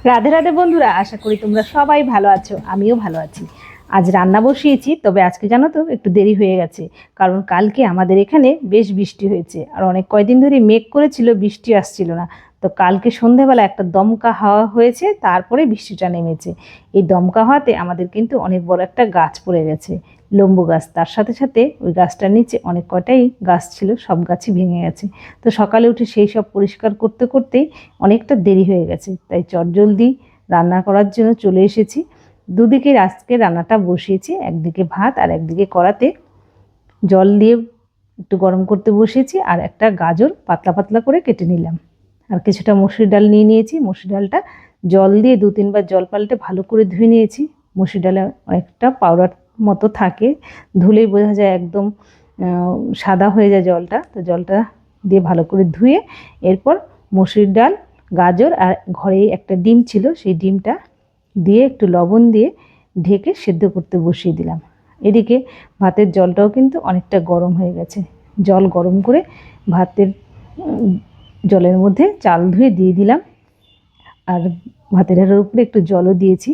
রাধে রাধে বন্ধুরা, আশা করি তোমরা সবাই ভালো আছো। আমিও ভালো আছি। আজ রান্না বসিয়েছি, তবে আজকে জানো তো একটু দেরি হয়ে গেছে, কারণ কালকে আমাদের এখানে বেশ বৃষ্টি হয়েছে আর অনেক কয়দিন ধরে মেঘ করেছিল, বৃষ্টি আসছিল না। তো কালকে সন্ধেবেলা একটা দমকা হাওয়া হয়েছে, তারপরে বৃষ্টিটা নেমেছে। এই দমকা হাওয়াতে আমাদের কিন্তু অনেক বড় একটা গাছ পড়ে গেছে, লম্বু গাছ। তার সাথে সাথে ওই গাছটার নিচে অনেক কয়টাই গাছ ছিল, সব গাছই ভেঙে গেছে। তো সকালে উঠে সেই সব পরিষ্কার করতে করতেই অনেকটা দেরি হয়ে গেছে, তাই চটজলদি রান্না করার জন্য চলে এসেছি। দুদিকে আজকে রান্নাটা বসিয়েছি, একদিকে ভাত আর একদিকে কড়াতে জল দিয়ে একটু গরম করতে বসিয়েছি, আর একটা গাজর পাতলা পাতলা করে কেটে নিলাম। আর কিছুটা মসুর ডাল নিয়ে নিয়েছি। মসুর ডালটা জল দিয়ে 2-3 বার জল পাল্টে ভালো করে ধুয়ে নিয়েছি। মসুর ডালে অনেকটা পাউডার মতো থাকে, ধুলেই বোঝা যায় একদম সাদা হয়ে যায় জলটা। তো জলটা দিয়ে ভালো করে ধুয়ে এরপর মসুর ডাল, গাজর আর ঘরে একটা ডিম ছিল, সেই ডিমটা দিয়ে একটু লবণ দিয়ে ঢেকে সেদ্ধ করতে বসিয়ে দিলাম। এদিকে ভাতের জলটাও কিন্তু অনেকটা গরম হয়ে গেছে। জল গরম করে ভাতের জলের মধ্যে চাল ধুয়ে দিয়ে দিলাম, আর ভাতের হাঁড়ির উপরে একটু জলও দিয়েছি,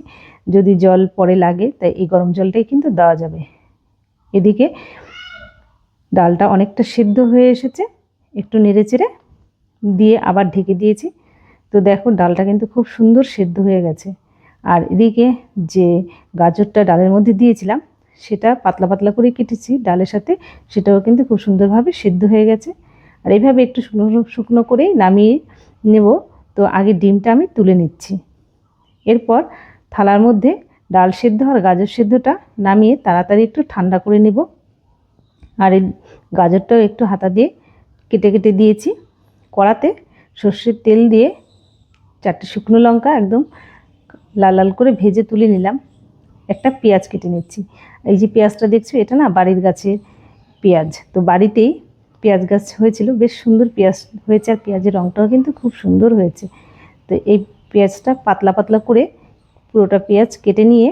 যদি জল পরে লাগে তাই এই গরম জলটাই কিন্তু দেওয়া যাবে। এদিকে ডালটা অনেকটা সেদ্ধ হয়ে এসেছে, একটু নেড়েচেড়ে দিয়ে আবার ঢেকে দিয়েছি। তো দেখো ডালটা কিন্তু খুব সুন্দর সেদ্ধ হয়ে গেছে। আর এদিকে যে গাজরটা ডালের মধ্যে দিয়েছিলাম, সেটা পাতলা পাতলা করে কেটেছি ডালের সাথে, সেটাও কিন্তু খুব সুন্দরভাবে সেদ্ধ হয়ে গেছে। আর এইভাবে একটু শুকনো শুকনো করেই নামিয়ে নেব। তো আগে ডিমটা আমি তুলে নিচ্ছি, এরপর থালার মধ্যে ডাল সেদ্ধ আর গাজর সেদ্ধটা নামিয়ে তাড়াতাড়ি একটু ঠান্ডা করে নেব। আর এই গাজরটাও একটু হাতা দিয়ে কেটে কেটে দিয়েছি। কড়াতে সর্ষের তেল দিয়ে 4টে শুকনো লঙ্কা একদম লাল লাল করে ভেজে তুলে নিলাম। একটা পেঁয়াজ কেটে নিচ্ছি। এই যে পেঁয়াজটা দেখছো, এটা না বাড়ির গাছের পেঁয়াজ। তো বাড়িতেই পেঁয়াজ গাছ হয়েছিল, বেশ সুন্দর পেঁয়াজ হয়েছে, আর পেঁয়াজের রঙটাও কিন্তু খুব সুন্দর হয়েছে। তো এই পেঁয়াজটা পাতলা পাতলা করে পুরোটা পেঁয়াজ কেটে নিয়ে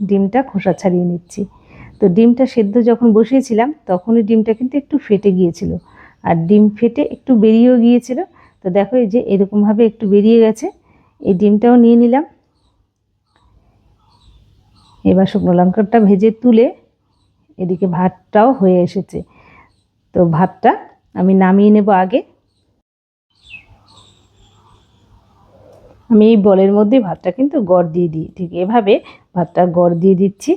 ডিমটা খোসা ছাড়িয়ে নিচ্ছি। তো ডিমটা সেদ্ধ যখন বসিয়েছিলাম তখনই ডিমটা কিন্তু একটু ফেটে গিয়েছিল, আর ডিম ফেটে একটু বেরিয়েও গিয়েছিল। তো দেখো এই যে এরকমভাবে একটু বেরিয়ে গেছে। এই ডিমটাও নিয়ে নিলাম। এবার শুকনো লঙ্কাটা ভেজে তুলে এদিকে ভাতটাও হয়ে এসেছে। তো ভাতটা আমি নামিয়ে নেব আগে। আমি এই বলের মধ্যে ভাতটা কিন্তু গড় দিয়ে দিই, ঠিক এভাবে ভাতটা গড় দিয়ে দিচ্ছি,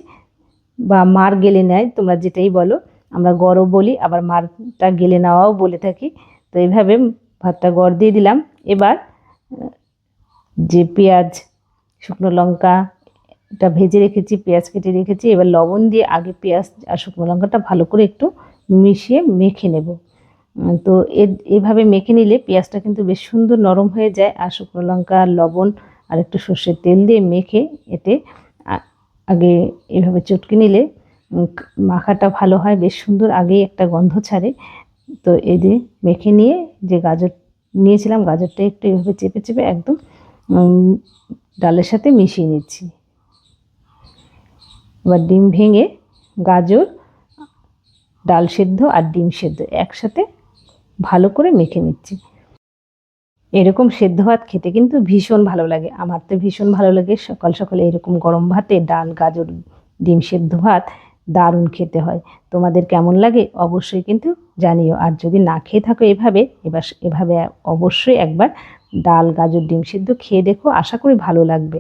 বা মার গেলে নেয়, তোমরা যেটাই বলো। আমরা গড়ও বলি, আবার মারটা গেলে নেওয়াও বলে থাকি। তো এইভাবে ভাতটা গড় দিয়ে দিলাম। এবার যে পেঁয়াজ, শুকনো লঙ্কা এটা ভেজে রেখেছি, পেঁয়াজ কেটে রেখেছি, এবার লবণ দিয়ে আগে পেঁয়াজ আর শুকনো লঙ্কাটা ভালো করে একটু মিশিয়ে মেখে নেব। তো এভাবে মেখে নিলে পেঁয়াজটা কিন্তু বেশ সুন্দর নরম হয়ে যায়। আর শুকনো লঙ্কা, লবণ আর একটু সর্ষের তেল দিয়ে মেখে এতে আগে এভাবে চটকে নিলে মাখাটা ভালো হয়, বেশ সুন্দর আগেই একটা গন্ধ ছাড়ে। তো এই যে মেখে নিয়ে যে গাজর নিয়েছিলাম, গাজরটা একটু এভাবে চেপে চেপে একদম ডালের সাথে মিশিয়ে নিচ্ছি। এবার ডিম ভেঙে গাজর, ডাল সেদ্ধ আর ডিম সেদ্ধ একসাথে ভালো করে মেখে নিচ্ছি। এরকম সেদ্ধ ভাত খেতে কিন্তু ভীষণ ভালো লাগে, আমার তো ভীষণ ভালো লাগে। সকাল সকালে এরকম গরম ভাতে ডাল, গাজর, ডিম সেদ্ধ ভাত দারুণ খেতে হয়। তোমাদের কেমন লাগে অবশ্যই কিন্তু জানিও। আর যদি না খেয়ে থাকো এভাবে অবশ্যই একবার ডাল, গাজর, ডিম সেদ্ধ খেয়ে দেখো, আশা করি ভালো লাগবে।